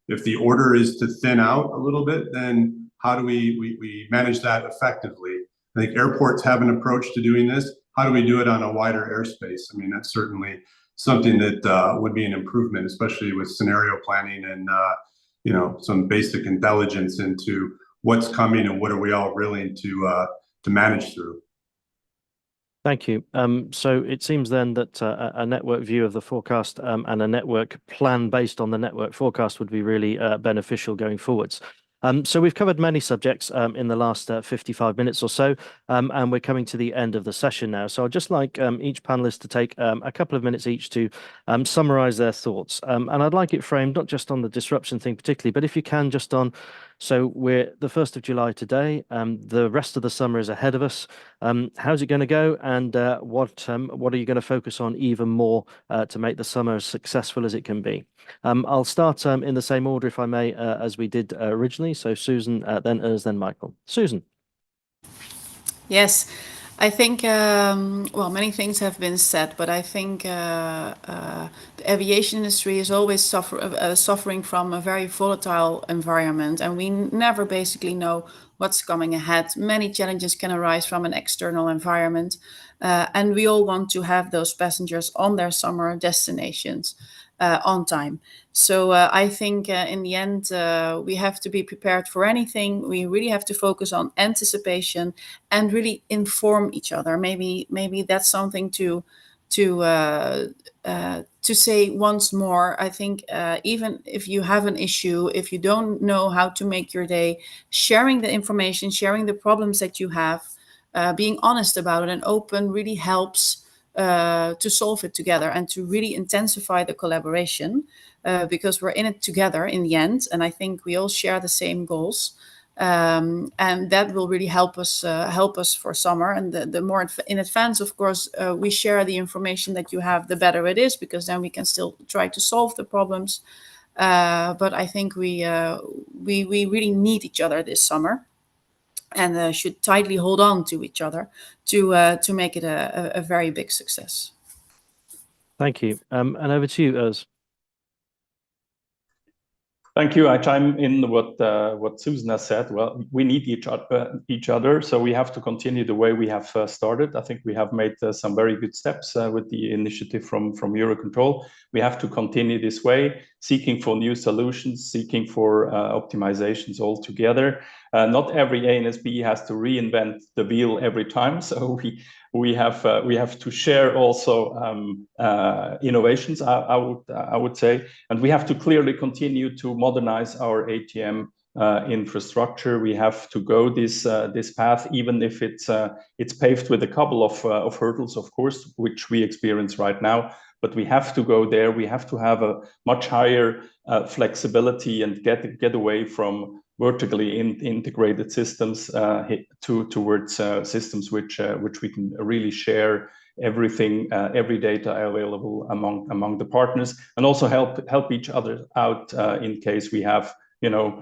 if the order is to thin out a little bit, then how do we manage that effectively? I think airports have an approach to doing this. How do we do it on a wider airspace? I mean, that's certainly something that would be an improvement, especially with scenario planning and some basic intelligence into what's coming and what are we all willing to manage through. Thank you. So it seems then that a network view of the forecast and a network plan based on the network forecast would be really beneficial going forwards. So we've covered many subjects in the last 55 minutes or so, and we're coming to the end of the session now. So I'd just like each panelist to take a couple of minutes each to summarize their thoughts. And I'd like it framed not just on the disruption thing particularly, but if you can just on, so we're the 1st of July today, the rest of the summer is ahead of us. How's it going to go, and what are you going to focus on even more to make the summer as successful as it can be? I'll start in the same order, if I may, as we did originally. So Susan, then Urs, then Michael. Susan. Yes, I think, many things have been said, but I think the aviation industry is always suffering from a very volatile environment, and we never basically know what's coming ahead. Many challenges can arise from an external environment, and we all want to have those passengers on their summer destinations on time. So I think in the end, we have to be prepared for anything. We really have to focus on anticipation and really inform each other. Maybe that's something to say once more. I think even if you have an issue, if you don't know how to make your day, sharing the information, sharing the problems that you have, being honest about it and open really helps to solve it together and to really intensify the collaboration, because we're in it together in the end. And I think we all share the same goals. And that will really help us for summer. And the more in advance, of course, we share the information that you have, the better it is, because then we can still try to solve the problems. But I think we really need each other this summer, and should tightly hold on to each other to make it a very big success. Thank you. And over to you, Urs. Thank you. I chime in what Susan has said. Well, we need each other, so we have to continue the way we have started. I think we have made some very good steps with the initiative from EUROCONTROL. We have to continue this way, seeking for new solutions, seeking for optimizations all together. Not every ANSP has to reinvent the wheel every time, so we have to share also innovations, I would say, and we have to clearly continue to modernize our ATM infrastructure. We have to go this path, even if it's paved with a couple of hurdles, of course, which we experience right now. But we have to go there. We have to have a much higher flexibility and get away from vertically integrated systems towards systems which we can really share everything, every data available among the partners, and also help each other out in case we have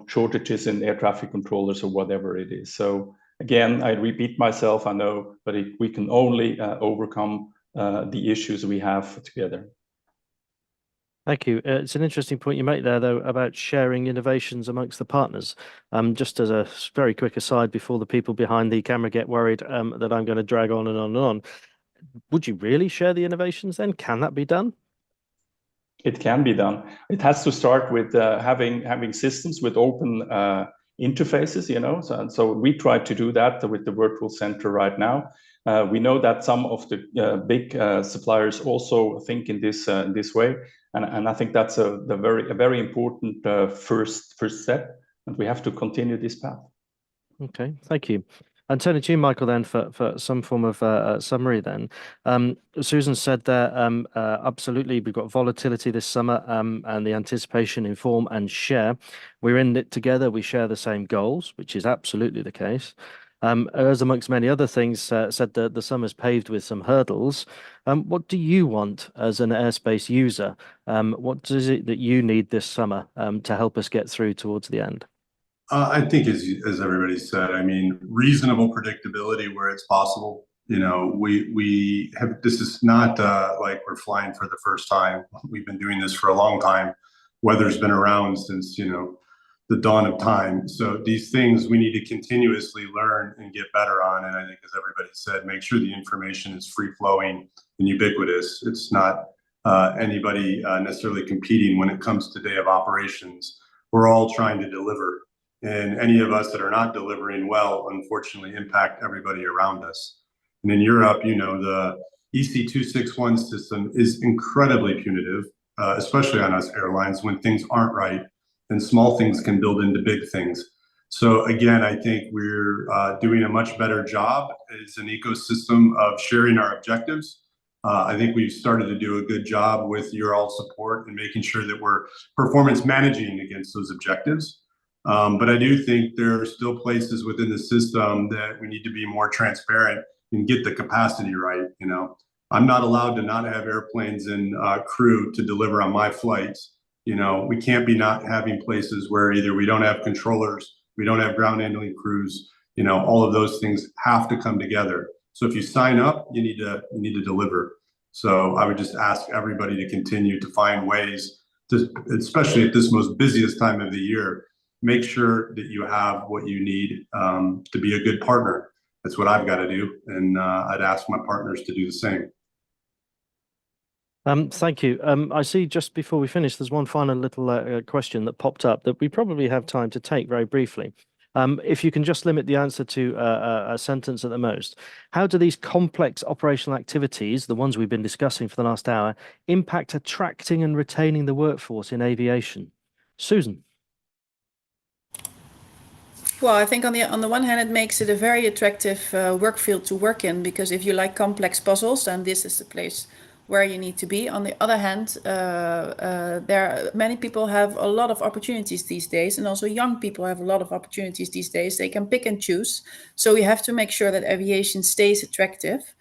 shortages in air traffic controllers or whatever it is. So again, I repeat myself, I know, but we can only overcome the issues we have together. Thank you. It's an interesting point you make there, though, about sharing innovations amongst the partners. Just as a very quick aside before the people behind the camera get worried that I'm going to drag on and on and on, would you really share the innovations then? Can that be done? It can be done. It has to start with having systems with open interfaces, So we try to do that with the virtual center right now. We know that some of the big suppliers also think in this way, and I think that's a very important first step, and we have to continue this path. Okay, thank you. And turning to you, Michael, then for some form of summary then. Susan said that absolutely, we've got volatility this summer and the anticipation, inform and share. We're in it together. We share the same goals, which is absolutely the case. As amongst many other things, said that the summer's paved with some hurdles. What do you want as an airspace user? What is it that you need this summer to help us get through towards the end? I think, as everybody said, I mean, reasonable predictability where it's possible. We have, this is not like we're flying for the first time. We've been doing this for a long time. Weather's been around since, the dawn of time. So these things we need to continuously learn and get better on. And I think, as everybody said, make sure the information is free flowing and ubiquitous. It's not anybody necessarily competing when it comes to day of operations. We're all trying to deliver. And any of us that are not delivering well, unfortunately, impact everybody around us. And in Europe, the EC261 system is incredibly punitive, especially on us airlines when things aren't right, and small things can build into big things. So again, I think we're doing a much better job as an ecosystem of sharing our objectives. I think we've started to do a good job with your all support and making sure that we're performance managing against those objectives. But I do think there are still places within the system that we need to be more transparent and get the capacity right. I'm not allowed to not have airplanes and crew to deliver on my flights. We can't be not having places where either we don't have controllers, we don't have ground handling crews. All of those things have to come together. So if you sign up, you need to deliver. So I would just ask everybody to continue to find ways to, especially at this most busiest time of the year, make sure that you have what you need to be a good partner. That's what I've got to do. And I'd ask my partners to do the same. Thank you. I see just before we finish, there's one final little question that popped up that we probably have time to take very briefly. If you can just limit the answer to a sentence at the most. How do these complex operational activities, the ones we've been discussing for the last hour, impact attracting and retaining the workforce in aviation? Susan. Well, I think on the one hand, it makes it a very attractive work field to work in, because if you like complex puzzles, then this is the place where you need to be. On the other hand, many people have a lot of opportunities these days, and also young people have a lot of opportunities these days. They can pick and choose. So we have to make sure that aviation stays attractive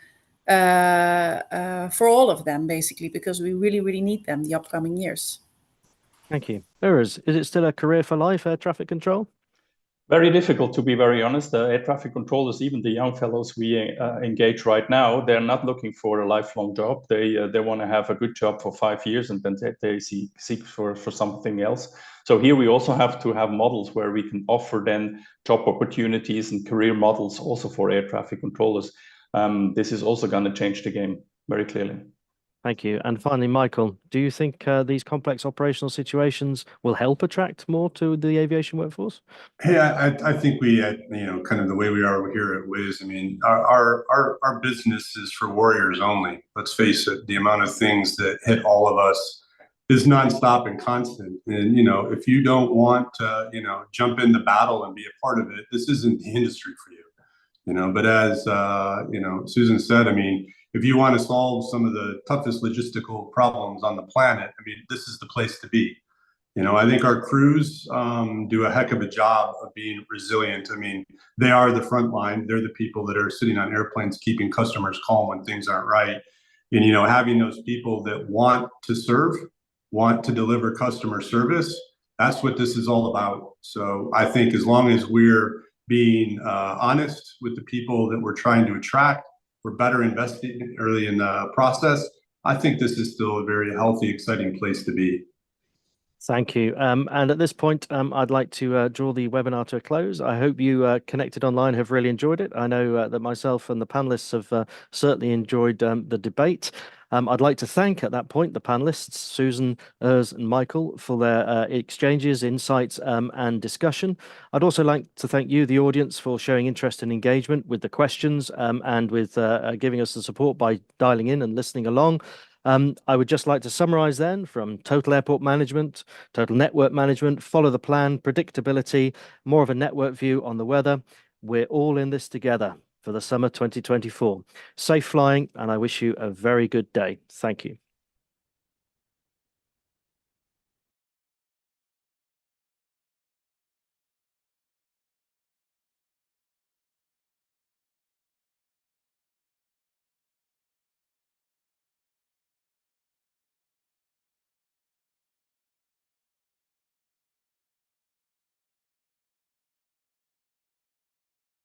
for all of them, basically, because we really, really need them the upcoming years. Thank you. Is it still a career for life, air traffic control? Very difficult, to be very honest. Air traffic controllers, even the young fellows we engage right now, they're not looking for a lifelong job. They want to have a good job for 5 years, and then they seek for something else. So here we also have to have models where we can offer then job opportunities and career models also for air traffic controllers. This is also going to change the game very clearly. Thank you. And finally, Michael, do you think these complex operational situations will help attract more to the aviation workforce? Hey, I think we, kind of the way we are here at Wiz, I mean, our business is for warriors only. Let's face it, the amount of things that hit all of us is nonstop and constant. And, if you don't want to, jump in the battle and be a part of it, this isn't the industry for you. But as Susan said, I mean, if you want to solve some of the toughest logistical problems on the planet, I mean, this is the place to be. I think our crews do a heck of a job of being resilient. I mean, they are the front line. They're the people that are sitting on airplanes, keeping customers calm when things aren't right. And, having those people that want to serve, want to deliver customer service, that's what this is all about. So I think as long as we're being honest with the people that we're trying to attract, we're better investing early in the process, I think this is still a very healthy, exciting place to be. Thank you. And at this point, I'd like to draw the webinar to a close. I hope you connected online have really enjoyed it. I know that myself and the panelists have certainly enjoyed the debate. I'd like to thank at that point the panelists, Susan, Urs and Michael, for their exchanges, insights and discussion. I'd also like to thank you, the audience, for showing interest and engagement with the questions and with giving us the support by dialing in and listening along. I would just like to summarize then from total airport management, total network management, follow the plan, predictability, more of a network view on the weather. We're all in this together for the summer 2024. Safe flying, and I wish you a very good day. Thank you.